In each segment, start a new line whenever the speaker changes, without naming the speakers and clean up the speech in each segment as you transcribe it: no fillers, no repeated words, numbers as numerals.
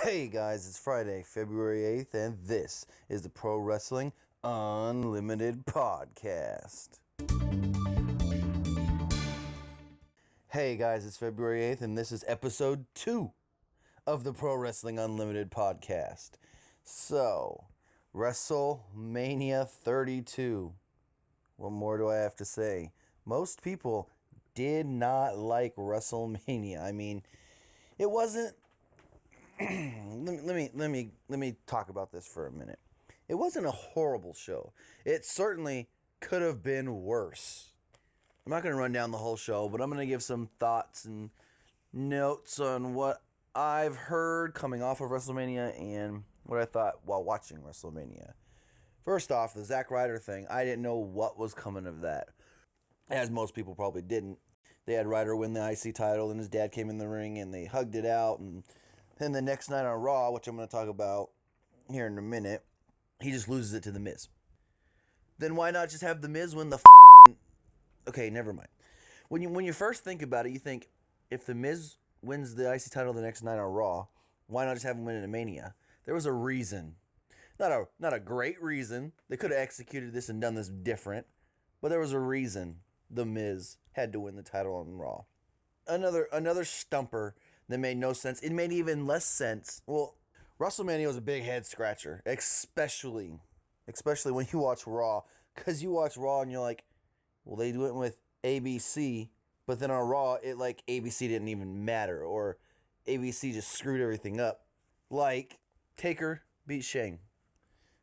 Hey guys, it's Friday, February 8th, and this is the Pro Wrestling Unlimited Podcast. Hey guys, it's February 8th, and this is episode 2 of the Pro Wrestling Unlimited Podcast. So, WrestleMania 32. What more do I have to say? Most people did not like WrestleMania. I mean, it wasn't let me talk about this for a minute. It wasn't a horrible show. It certainly could have been worse. I'm not going to run down the whole show, but I'm going to give some thoughts and notes on what I've heard coming off of WrestleMania and what I thought while watching WrestleMania. First off, the Zack Ryder thing, I didn't know what was coming of that, as most people probably didn't. They had Ryder win the IC title, and his dad came in the ring, and they hugged it out, and then the next night on Raw, which I'm going to talk about here in a minute, he just loses it to The Miz. Then why not just have The Miz win the Okay, never mind. When you first think about it, you think, if The Miz wins the IC title the next night on Raw, why not just have him win it in Mania? There was a reason. Not a great reason. They could have executed this and done this different, but there was a reason The Miz had to win the title on Raw. Another stumper that made no sense. It made even less sense. Well, WrestleMania was a big head scratcher, especially when you watch Raw, because you watch Raw and you're like, well, they went with ABC, but then on Raw, ABC didn't even matter, or ABC just screwed everything up. Like, Taker beat Shane.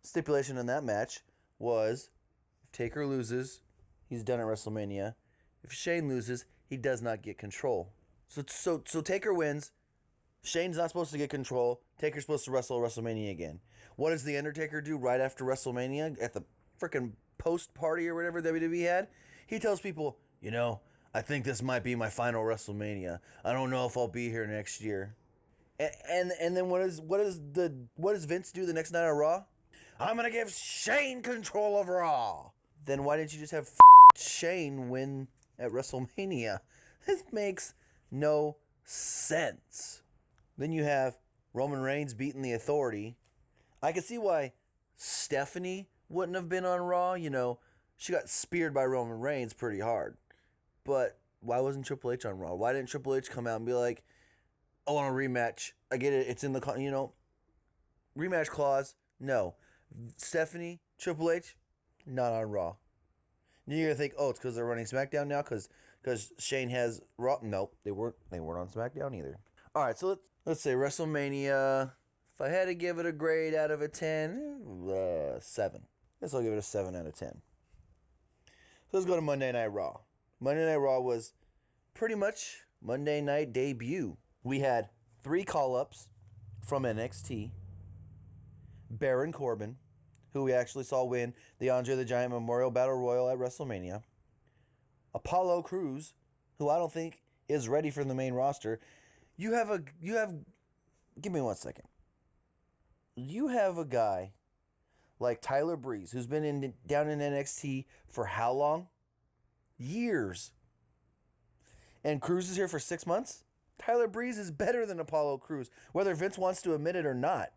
Stipulation in that match was, if Taker loses, he's done at WrestleMania. If Shane loses, he does not get control. So Taker wins. Shane's not supposed to get control. Taker's supposed to wrestle WrestleMania again. What does The Undertaker do right after WrestleMania at the freaking post party or whatever WWE had? He tells people, I think this might be my final WrestleMania. I don't know if I'll be here next year. And then what does Vince do the next night on Raw? I'm gonna give Shane control of Raw. Then why didn't you just have Shane win at WrestleMania? This makes no sense. Then you have Roman Reigns beating the Authority. I can see why Stephanie wouldn't have been on Raw. She got speared by Roman Reigns pretty hard. But why wasn't Triple H on Raw? Why didn't Triple H come out and be like, I want a rematch. I get it. It's in the, rematch clause. No. Stephanie, Triple H, not on Raw. Then you're going to think, it's because they're running SmackDown now because Shane has Raw. Nope, they weren't on SmackDown either. All right, so let's say WrestleMania. If I had to give it a grade out of a 10, 7. Guess I'll give it a 7 out of 10. So let's go to Monday Night Raw. Monday Night Raw was pretty much Monday Night debut. We had 3 call-ups from NXT. Baron Corbin, who we actually saw win the Andre the Giant Memorial Battle Royal at WrestleMania. Apollo Crews, who I don't think is ready for the main roster. Give me 1 second. You have a guy like Tyler Breeze, who's been down in NXT for how long? Years. And Crews is here for 6 months? Tyler Breeze is better than Apollo Crews, whether Vince wants to admit it or not.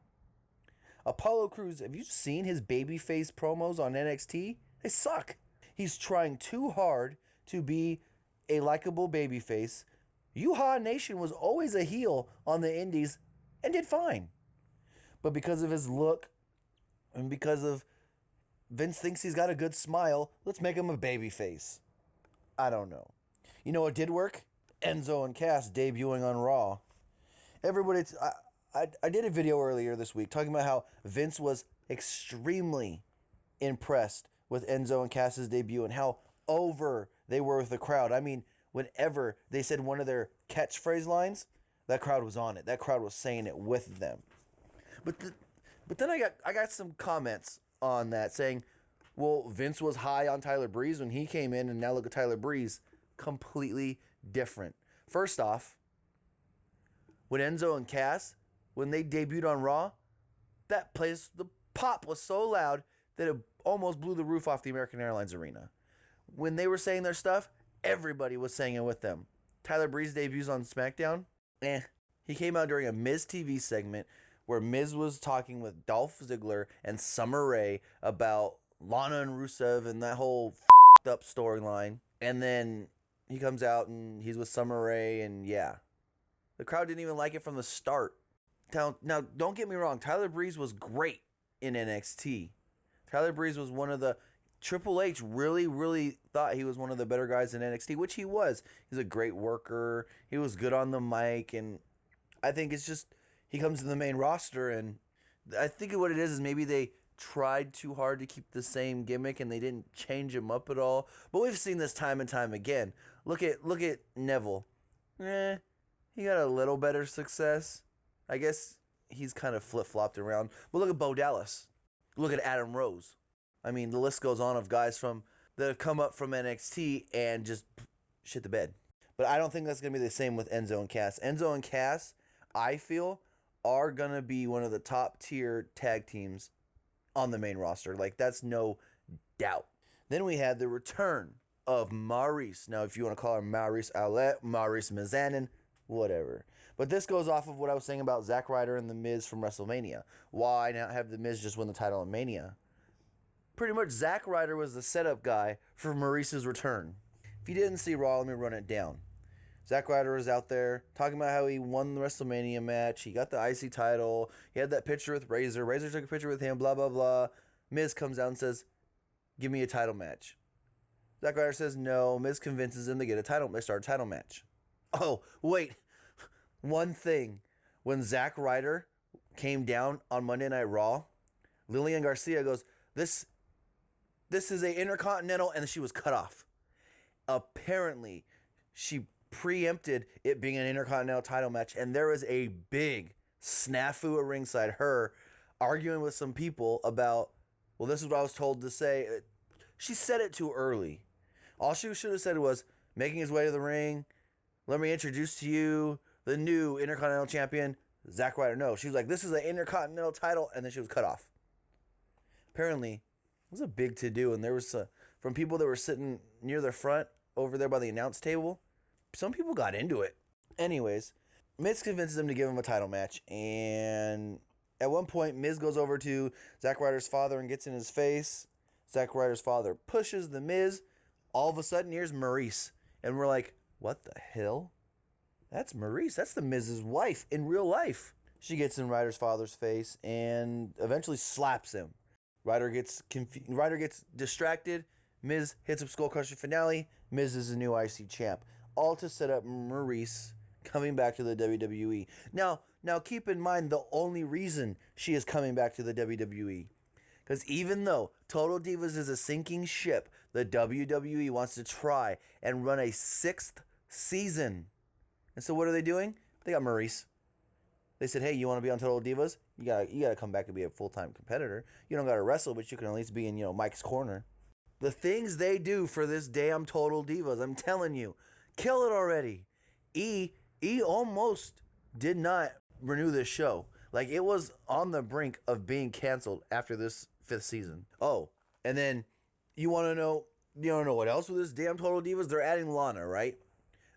Apollo Crews, have you seen his babyface promos on NXT? They suck. He's trying too hard to be a likable babyface. Yuha Nation was always a heel on the indies and did fine. But because of his look and because of Vince thinks he's got a good smile, let's make him a babyface. I don't know. You know what did work? Enzo and Cass debuting on Raw. Everybody, I did a video earlier this week talking about how Vince was extremely impressed with Enzo and Cass's debut and how over they were with the crowd. I mean, whenever they said one of their catchphrase lines, that crowd was on it. That crowd was saying it with them. But then I got some comments on that saying, well, Vince was high on Tyler Breeze when he came in, and now look at Tyler Breeze. Completely different. First off, when Enzo and Cass, when they debuted on Raw, that place, the pop was so loud that it almost blew the roof off the American Airlines Arena. When they were saying their stuff, everybody was saying it with them. Tyler Breeze debuts on SmackDown. He came out during a Miz TV segment where Miz was talking with Dolph Ziggler and Summer Rae about Lana and Rusev and that whole up storyline. And then he comes out and he's with Summer Rae, and yeah. The crowd didn't even like it from the start. Now, don't get me wrong. Tyler Breeze was great in NXT. Tyler Breeze was one of the... Triple H really, really thought he was one of the better guys in NXT, which he was. He's a great worker. He was good on the mic, and I think it's just he comes to the main roster, and I think what it is maybe they tried too hard to keep the same gimmick, and they didn't change him up at all. But we've seen this time and time again. Look at Neville. He got a little better success. I guess he's kind of flip-flopped around. But look at Bo Dallas. Look at Adam Rose. I mean, the list goes on of guys that have come up from NXT and just shit the bed. But I don't think that's going to be the same with Enzo and Cass. Enzo and Cass, I feel, are going to be one of the top-tier tag teams on the main roster. Like, that's no doubt. Then we had the return of Maurice. Now, if you want to call her Maurice Outlet, Maurice Mizanin, whatever. But this goes off of what I was saying about Zack Ryder and The Miz from WrestleMania. Why not have The Miz just win the title in Mania? Pretty much Zack Ryder was the setup guy for Maurice's return. If you didn't see Raw, let me run it down. Zack Ryder was out there talking about how he won the WrestleMania match. He got the IC title. He had that picture with Razor. Razor took a picture with him, blah, blah, blah. Miz comes out and says, give me a title match. Zack Ryder says no. Miz convinces him to get they start a title match. Oh, wait. One thing. When Zack Ryder came down on Monday Night Raw, Lillian Garcia goes, This is a Intercontinental, and she was cut off. Apparently, she preempted it being an Intercontinental title match, and there was a big snafu at ringside. Her arguing with some people about, well, this is what I was told to say. She said it too early. All she should have said was, making his way to the ring, let me introduce to you the new Intercontinental Champion, Zack Ryder. No, she was like, this is an Intercontinental title, and then she was cut off. Apparently, it was a big to-do, and there was from people that were sitting near the front over there by the announce table, some people got into it. Anyways, Miz convinces him to give him a title match, and at one point, Miz goes over to Zack Ryder's father and gets in his face. Zack Ryder's father pushes the Miz. All of a sudden, here's Maurice, and we're like, what the hell? That's Maurice. That's the Miz's wife in real life. She gets in Ryder's father's face and eventually slaps him. Ryder gets distracted. Miz hits up Skull Crusher finale. Miz is the new IC champ. All to set up Maurice coming back to the WWE. Now keep in mind the only reason she is coming back to the WWE. Because even though Total Divas is a sinking ship, the WWE wants to try and run a 6th season. And so what are they doing? They got Maurice. They said, hey, you want to be on Total Divas? You gotta come back and be a full-time competitor. You don't gotta wrestle, but you can at least be in, Mike's corner. The things they do for this damn Total Divas, I'm telling you, kill it already. E almost did not renew this show. Like, it was on the brink of being canceled after this 5th season. Oh, and then you want to know what else with this damn Total Divas? They're adding Lana, right?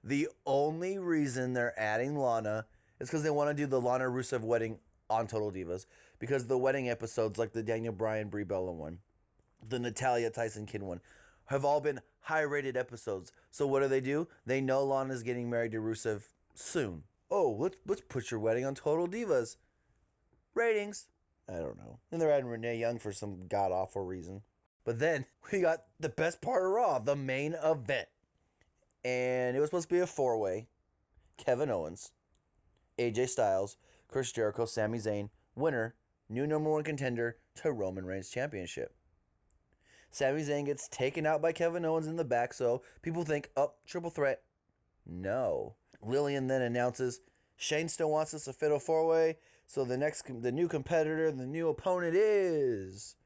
The only reason they're adding Lana is because they want to do the Lana Rusev wedding on Total Divas. Because the wedding episodes, like the Daniel Bryan Brie Bella one, the Natalya Tyson Kidd one, have all been high-rated episodes. So what do? They know Lana's getting married to Rusev soon. Oh, let's put your wedding on Total Divas. Ratings. I don't know. And they're adding Renee Young for some god-awful reason. But then we got the best part of Raw, the main event. And it was supposed to be a 4-way. Kevin Owens, AJ Styles, Chris Jericho, Sami Zayn, winner, new number 1 contender to Roman Reigns Championship. Sami Zayn gets taken out by Kevin Owens in the back, so people think, oh, triple threat. No. Lillian then announces Shane still wants us a fatal 4-way, so the new competitor, the new opponent is...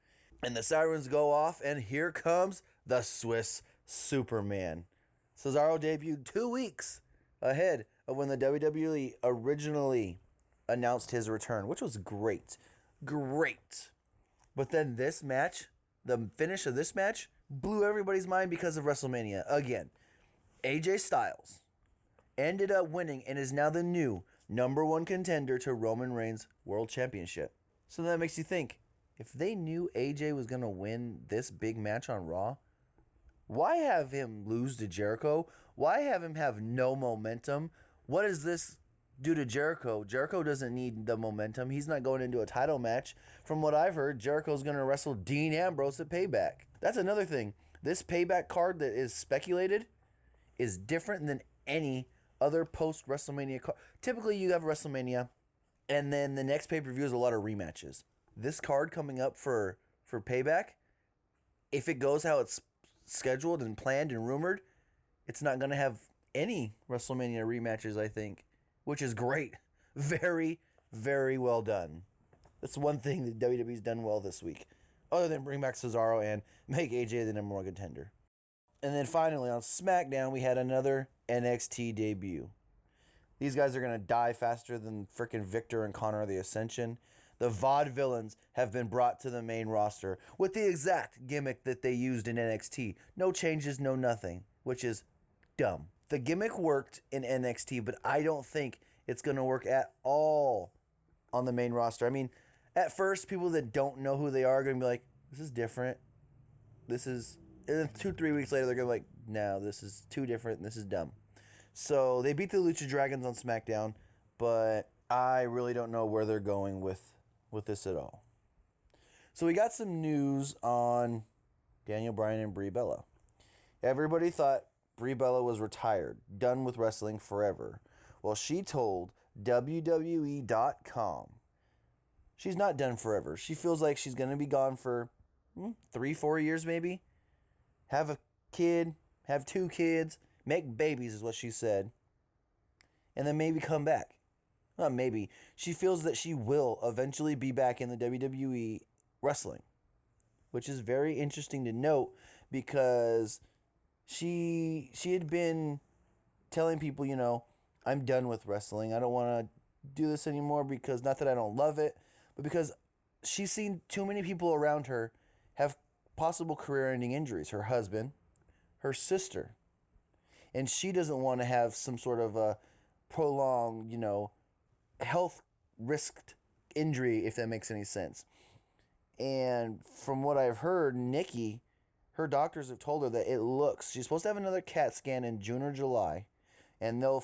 And the sirens go off, and here comes the Swiss Superman. Cesaro debuted 2 weeks ahead of when the WWE originally announced his return, which was great. Great. But then this match, the finish of this match, blew everybody's mind because of WrestleMania. Again, AJ Styles ended up winning and is now the new #1 contender to Roman Reigns' World Championship. So that makes you think, if they knew AJ was going to win this big match on Raw, why have him lose to Jericho? Why have him have no momentum? What does this do to Jericho? Jericho doesn't need the momentum. He's not going into a title match. From what I've heard, Jericho's going to wrestle Dean Ambrose at Payback. That's another thing. This Payback card that is speculated is different than any other post-WrestleMania card. Typically, you have WrestleMania, and then the next pay-per-view is a lot of rematches. This card coming up for Payback, if it goes how it's scheduled and planned and rumored, it's not going to have any WrestleMania rematches, I think, which is great. Very, very well done. That's one thing that WWE's done well this week, other than bring back Cesaro and make AJ the #1 contender. And then finally on SmackDown, we had another NXT debut. These guys are going to die faster than frickin' Victor and Connor of the Ascension. The Vaudevillains have been brought to the main roster with the exact gimmick that they used in NXT. No changes, no nothing, which is dumb. The gimmick worked in NXT, but I don't think it's going to work at all on the main roster. I mean, at first, people that don't know who they are going to be like, this is different. This is... And then 2-3 weeks later, they're going to be like, no, this is too different and this is dumb. So they beat the Lucha Dragons on SmackDown, but I really don't know where they're going with this at all. So we got some news on Daniel Bryan and Brie Bella. Everybody thought Brie Bella was retired, done with wrestling forever. Well, she told WWE.com she's not done forever. She feels like she's going to be gone for 3-4 years maybe. Have a kid, have 2 kids, make babies is what she said. And then maybe come back. Not maybe. She feels that she will eventually be back in the WWE wrestling, which is very interesting to note because she had been telling people, you know, I'm done with wrestling. I don't want to do this anymore because not that I don't love it, but because she's seen too many people around her have possible career-ending injuries. Her husband, her sister, and she doesn't want to have some sort of a prolonged, you know, health risked injury, if that makes any sense. And from what I've heard, Nikki, her doctors have told her that it looks, she's supposed to have another CAT scan in June or July, and they'll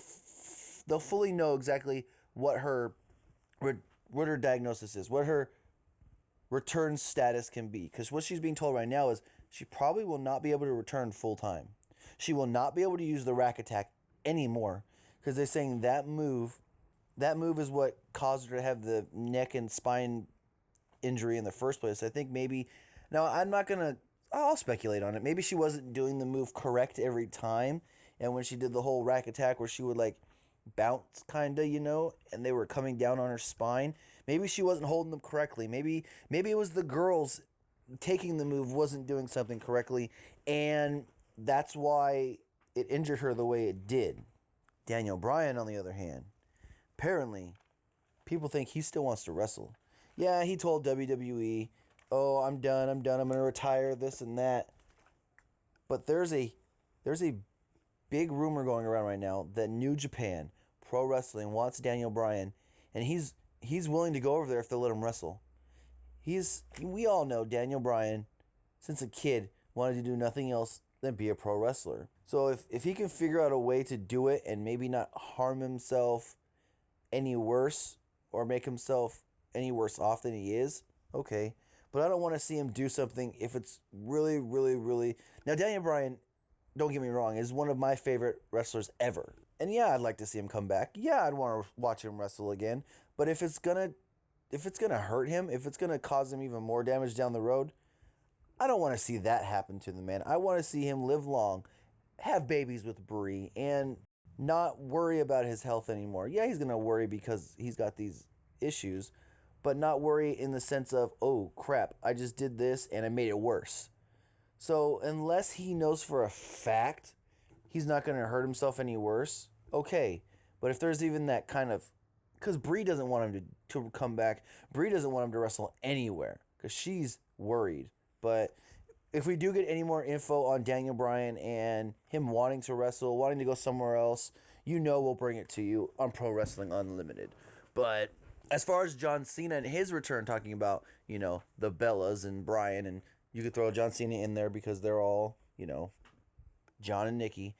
fully know exactly what her diagnosis is, what her return status can be. Because what she's being told right now is she probably will not be able to return full time. She will not be able to use the rack attack anymore because they're saying that move is what caused her to have the neck and spine injury in the first place. I think maybe, now I'll speculate on it. Maybe she wasn't doing the move correct every time. And when she did the whole rack attack where she would like bounce kind of, you know, and they were coming down on her spine, maybe she wasn't holding them correctly. Maybe it was the girls taking the move wasn't doing something correctly, and that's why it injured her the way it did. Daniel Bryan, on the other hand, apparently people think he still wants to wrestle. Yeah, he told WWE, oh, I'm done, I'm going to retire, this and that. But there's a big rumor going around right now that New Japan Pro Wrestling wants Daniel Bryan, and he's willing to go over there if they'll let him wrestle. We all know Daniel Bryan, since a kid, wanted to do nothing else than be a pro wrestler. So if he can figure out a way to do it and maybe not harm himself any worse or make himself any worse off than he is, okay. But I don't want to see him do something if it's really, really, really... Now, Daniel Bryan, don't get me wrong, is one of my favorite wrestlers ever. And yeah, I'd like to see him come back. Yeah, I'd want to watch him wrestle again. But if it's gonna hurt him, if it's gonna cause him even more damage down the road, I don't want to see that happen to the man. I want to see him live long, have babies with Brie, and not worry about his health anymore. Yeah, he's gonna worry because he's got these issues, but not worry in the sense of, oh crap, I just did this and I made it worse. So unless he knows for a fact he's not going to hurt himself any worse, okay. But if there's even that kind of... Because Brie doesn't want him to come back. Brie doesn't want him to wrestle anywhere because she's worried. But if we do get any more info on Daniel Bryan and him wanting to wrestle, wanting to go somewhere else, you know we'll bring it to you on Pro Wrestling Unlimited. But as far as John Cena and his return, talking about, the Bellas and Bryan, and you could throw John Cena in there because they're all, John and Nikki.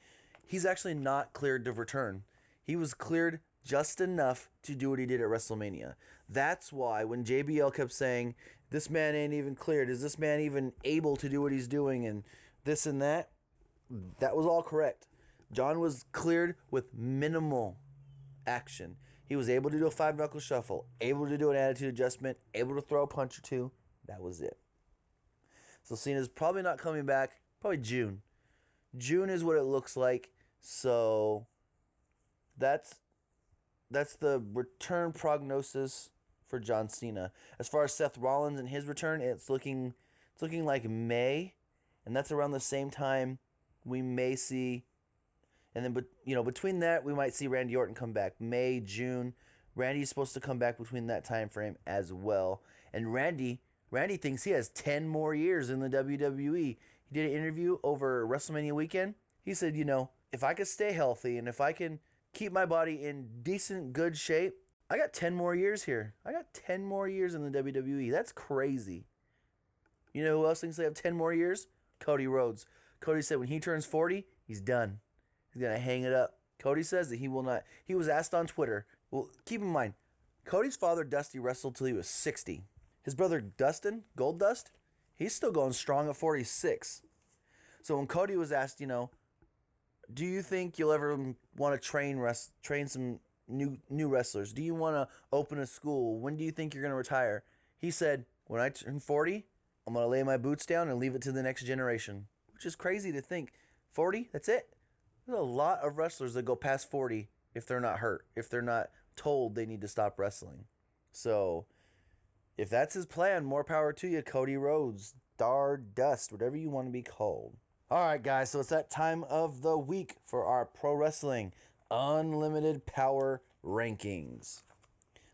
He's actually not cleared to return. He was cleared just enough to do what he did at WrestleMania. That's why when JBL kept saying, this man ain't even cleared, is this man even able to do what he's doing, and this and that, that was all correct. John was cleared with minimal action. He was able to do a 5-knuckle shuffle, able to do an attitude adjustment, able to throw a punch or two. That was it. So Cena's probably not coming back, probably June. June is what it looks like. So that's the return prognosis for John Cena. As far as Seth Rollins and his return, it's looking like May, and that's around the same time we may see. And then, between that, we might see Randy Orton come back. May, June. Randy's supposed to come back between that time frame as well. And Randy thinks he has 10 more years in the WWE. He did an interview over WrestleMania weekend. He said, if I could stay healthy and if I can keep my body in decent, good shape, I got 10 more years here. I got 10 more years in the WWE. That's crazy. You know who else thinks they have 10 more years? Cody Rhodes. Cody said when he turns 40, he's done. He's going to hang it up. Cody says that he will not. He was asked on Twitter. Well, keep in mind, Cody's father, Dusty, wrestled till he was 60. His brother, Dustin, Goldust, he's still going strong at 46. So when Cody was asked, do you think you'll ever want to train some new wrestlers? Do you want to open a school? When do you think you're going to retire? He said, when I turn 40, I'm going to lay my boots down and leave it to the next generation. Which is crazy to think. 40, that's it? There's a lot of wrestlers that go past 40 if they're not hurt, if they're not told they need to stop wrestling. So, if that's his plan, more power to you, Cody Rhodes, Stardust, whatever you want to be called. All right, guys, so it's that time of the week for our Pro Wrestling Unlimited Power Rankings.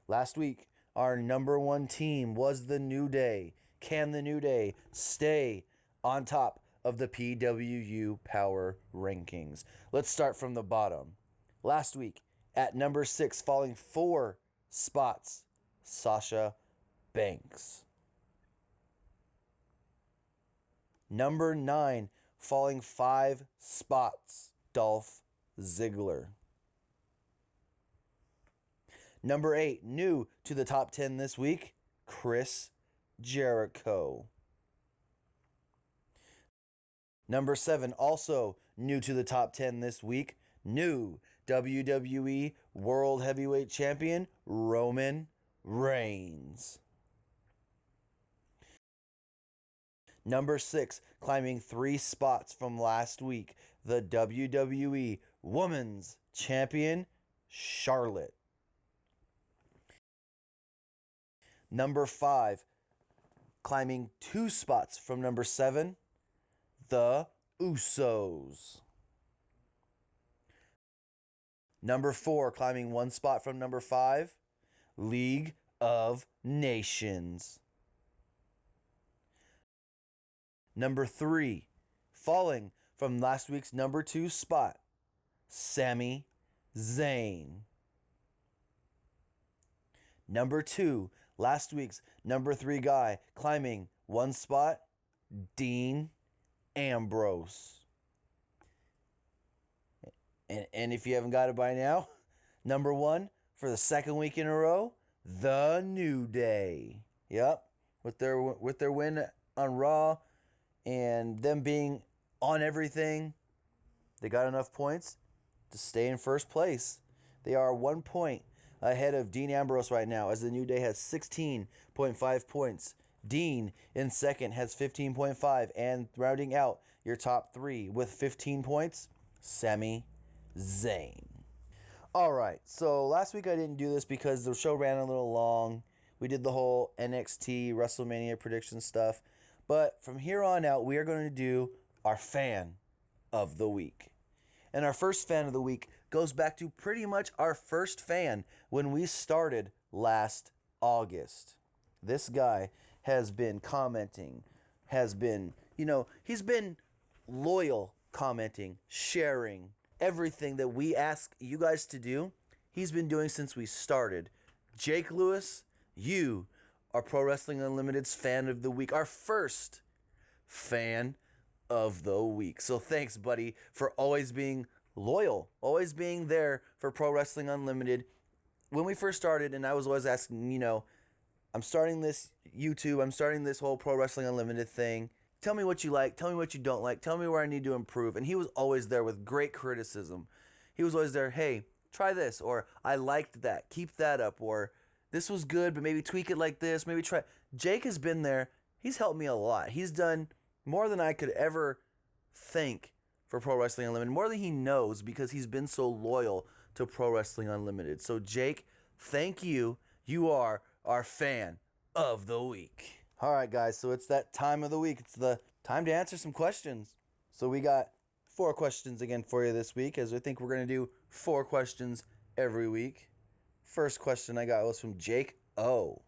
Last week, our number one team was the New Day. Can the New Day stay on top of the PWU Power Rankings? Let's start from the bottom. Last week, at number 6, falling 4 spots, Sasha Banks. Number 9, falling 5 spots, Dolph Ziggler. Number 8, new to the top 10 this week, Chris Jericho. Number 7, also new to the top 10 this week, new WWE World Heavyweight Champion, Roman Reigns. Number 6, climbing 3 spots from last week, the WWE Women's Champion, Charlotte. Number 5, climbing 2 spots from number 7, the Usos. Number 4, climbing 1 spot from number 5, League of Nations. Number 3, falling from last week's number 2 spot, Sami Zayn. Number 2, last week's number 3 guy, climbing 1 spot, Dean Ambrose. And if you haven't got it by now, number 1 for the second week in a row, the New Day. Yep, with their win on Raw and them being on everything, they got enough points to stay in first place. They are 1 point ahead of Dean Ambrose right now, as the New Day has 16.5 points. Dean in second has 15.5, and rounding out your top 3 with 15 points, Sami Zayn. All right, so last week I didn't do this because the show ran a little long. We did the whole NXT WrestleMania prediction stuff. But from here on out, we are going to do our fan of the week. And our first fan of the week goes back to pretty much our first fan when we started last August. This guy has been commenting, he's been loyal commenting, sharing, everything that we ask you guys to do, he's been doing since we started. Jake Lewis, you are Pro Wrestling Unlimited's fan of the week, our first fan of the week. So thanks, buddy, for always being loyal, always being there for Pro Wrestling Unlimited. When we first started, and I was always asking, I'm starting this YouTube, I'm starting this whole Pro Wrestling Unlimited thing. Tell me what you like, tell me what you don't like, tell me where I need to improve. And he was always there with great criticism. He was always there, hey, try this, or I liked that, keep that up, or this was good, but maybe tweak it like this, maybe try. Jake has been there. He's helped me a lot. He's done more than I could ever think for Pro Wrestling Unlimited, more than he knows, because he's been so loyal to Pro Wrestling Unlimited. So Jake, thank you. You are our fan of the week. All right, guys, so it's that time of the week. It's the time to answer some questions. So we got 4 questions again for you this week, as I think we're going to do 4 questions every week. First question I got was from Jake O.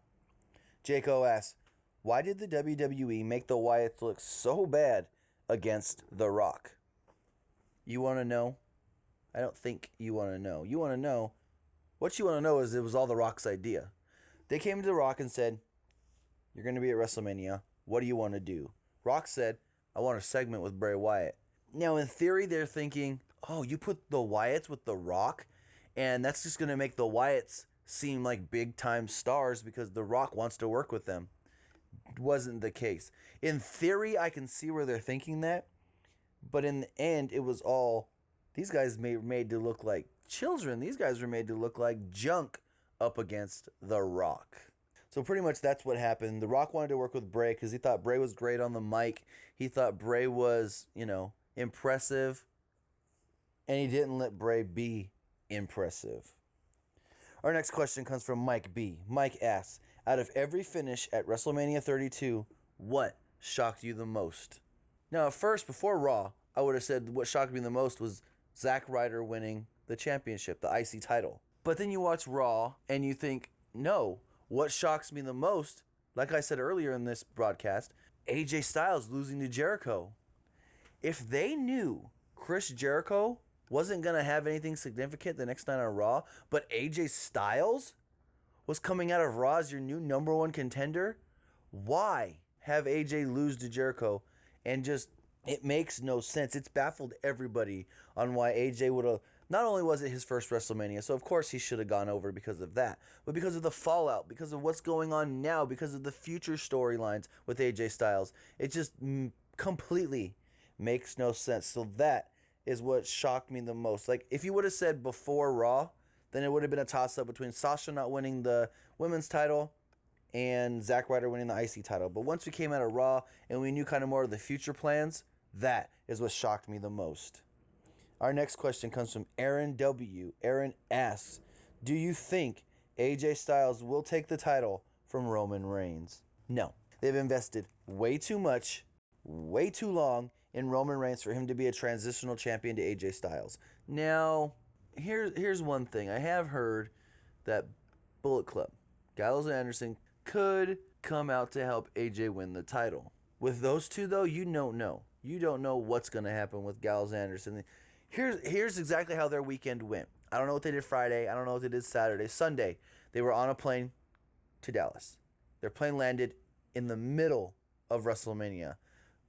Jake O asks, why did the WWE make the Wyatts look so bad against The Rock? You want to know? I don't think you want to know. You want to know. What you want to know is it was all The Rock's idea. They came to The Rock and said, you're going to be at WrestleMania. What do you want to do? Rock said, I want a segment with Bray Wyatt. Now, in theory, they're thinking, oh, you put the Wyatts with The Rock, and that's just going to make the Wyatts seem like big-time stars because The Rock wants to work with them. Wasn't the case. In theory, I can see where they're thinking that, but in the end, it was all, these guys made to look like children. These guys were made to look like junk up against The Rock. So pretty much that's what happened. The Rock wanted to work with Bray because he thought Bray was great on the mic. He thought Bray was, impressive. And he didn't let Bray be impressive. Our next question comes from Mike B. Mike asks, out of every finish at WrestleMania 32, what shocked you the most? Now, at first, before Raw, I would have said what shocked me the most was Zack Ryder winning the championship, the IC title. But then you watch Raw and you think, no, what shocks me the most, like I said earlier in this broadcast, AJ Styles losing to Jericho. If they knew Chris Jericho wasn't going to have anything significant the next night on Raw, but AJ Styles was coming out of Raw as your new number 1 contender, why have AJ lose to Jericho? And just, it makes no sense. It's baffled everybody on why AJ would have. Not only was it his first WrestleMania, so of course he should have gone over because of that, but because of the fallout, because of what's going on now, because of the future storylines with AJ Styles, it just completely makes no sense. So that is what shocked me the most. Like, if you would have said before Raw, then it would have been a toss-up between Sasha not winning the women's title and Zack Ryder winning the IC title. But once we came out of Raw and we knew kind of more of the future plans, that is what shocked me the most. Our next question comes from Aaron W. Aaron asks, do you think AJ Styles will take the title from Roman Reigns? No. They've invested way too much, way too long in Roman Reigns for him to be a transitional champion to AJ Styles. Now, here's one thing. I have heard that Bullet Club, Gallows and Anderson, could come out to help AJ win the title. With those two, though, you don't know. You don't know what's going to happen with Gallows and Anderson. Here's exactly how their weekend went. I don't know what they did Friday. I don't know what they did Saturday. Sunday, they were on a plane to Dallas. Their plane landed in the middle of WrestleMania,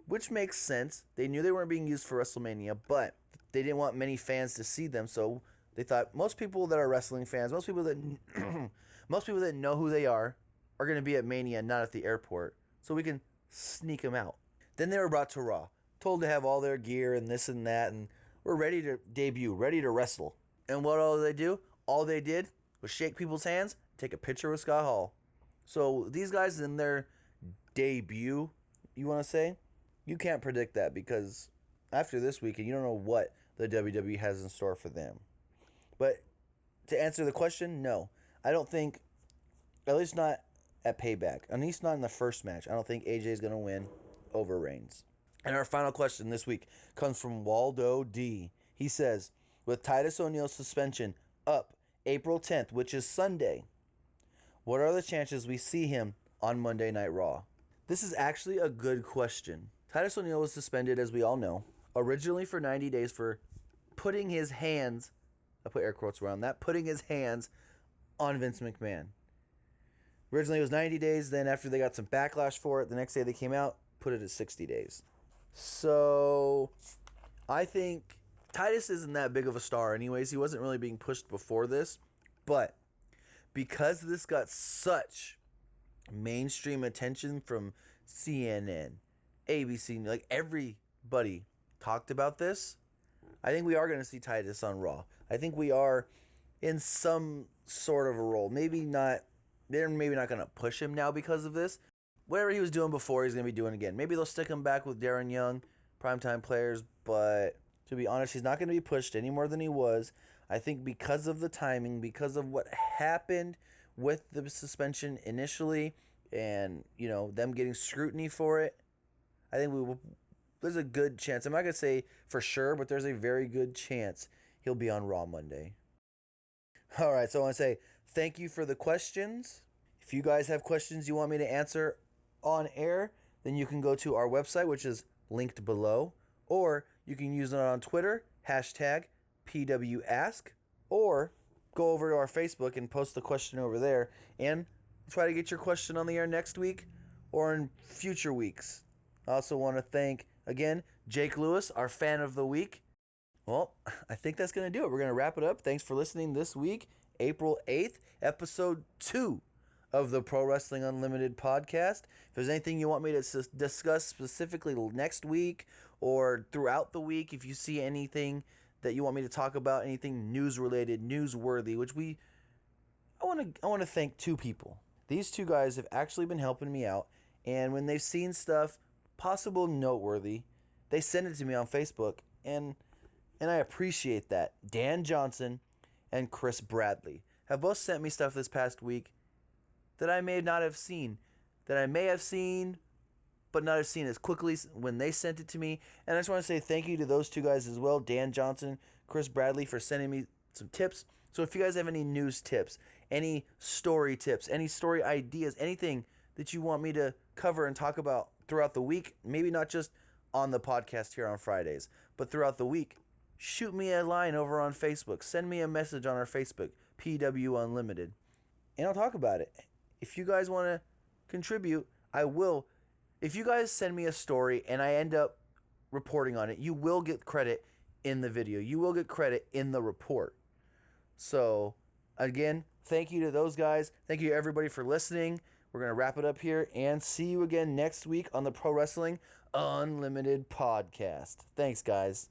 which makes sense. They knew they weren't being used for WrestleMania, but they didn't want many fans to see them, so they thought most people that are wrestling fans, most people that know who they are going to be at Mania, not at the airport, so we can sneak them out. Then they were brought to Raw, told to have all their gear and this and that, and we're ready to debut, ready to wrestle. And what all did they do? All they did was shake people's hands, take a picture with Scott Hall. So these guys in their debut, you want to say, you can't predict that because after this weekend, you don't know what the WWE has in store for them. But to answer the question, no. I don't think, at least not at Payback, at least not in the first match, I don't think AJ is going to win over Reigns. And our final question this week comes from Waldo D. He says, with Titus O'Neil's suspension up April 10th, which is Sunday, what are the chances we see him on Monday Night Raw? This is actually a good question. Titus O'Neil was suspended, as we all know, originally for 90 days for putting his hands, I put air quotes around that, putting his hands on Vince McMahon. Originally it was 90 days, then after they got some backlash for it, the next day they came out, put it at 60 days. So I think Titus isn't that big of a star anyways. He wasn't really being pushed before this, but because this got such mainstream attention from CNN, ABC, like everybody talked about this, I think we are going to see Titus on Raw. I think we are in some sort of a role. Maybe not, they're maybe not going to push him now because of this. Whatever he was doing before, he's going to be doing again. Maybe they'll stick him back with Darren Young, primetime players, but to be honest, he's not going to be pushed any more than he was. I think because of the timing, because of what happened with the suspension initially, and them getting scrutiny for it, I think there's a good chance. I'm not going to say for sure, but there's a very good chance he'll be on Raw Monday. All right, so I want to say thank you for the questions. If you guys have questions you want me to answer on air, then you can go to our website, which is linked below, or you can use it on Twitter, #PWAsk, or go over to our Facebook and post the question over there and try to get your question on the air next week or in future weeks. I also want to thank, again, Jake Lewis, our fan of the week. Well, I think that's going to do it. We're going to wrap it up. Thanks for listening this week, April 8th, episode 2 of the Pro Wrestling Unlimited podcast. If there's anything you want me to discuss specifically next week or throughout the week, if you see anything that you want me to talk about, anything news-related, newsworthy, which I want to thank two people. These two guys have actually been helping me out, and when they've seen stuff possible noteworthy, they send it to me on Facebook, and I appreciate that. Dan Johnson and Chris Bradley have both sent me stuff this past week that I may not have seen, that I may have seen, but not have seen as quickly when they sent it to me. And I just want to say thank you to those two guys as well, Dan Johnson, Chris Bradley, for sending me some tips. So if you guys have any news tips, any story tips, any story ideas, anything that you want me to cover and talk about throughout the week, maybe not just on the podcast here on Fridays, but throughout the week, shoot me a line over on Facebook. Send me a message on our Facebook, PW Unlimited, and I'll talk about it. If you guys want to contribute, I will. If you guys send me a story and I end up reporting on it, you will get credit in the video. You will get credit in the report. So, again, thank you to those guys. Thank you, everybody, for listening. We're going to wrap it up here and see you again next week on the Pro Wrestling Unlimited podcast. Thanks, guys.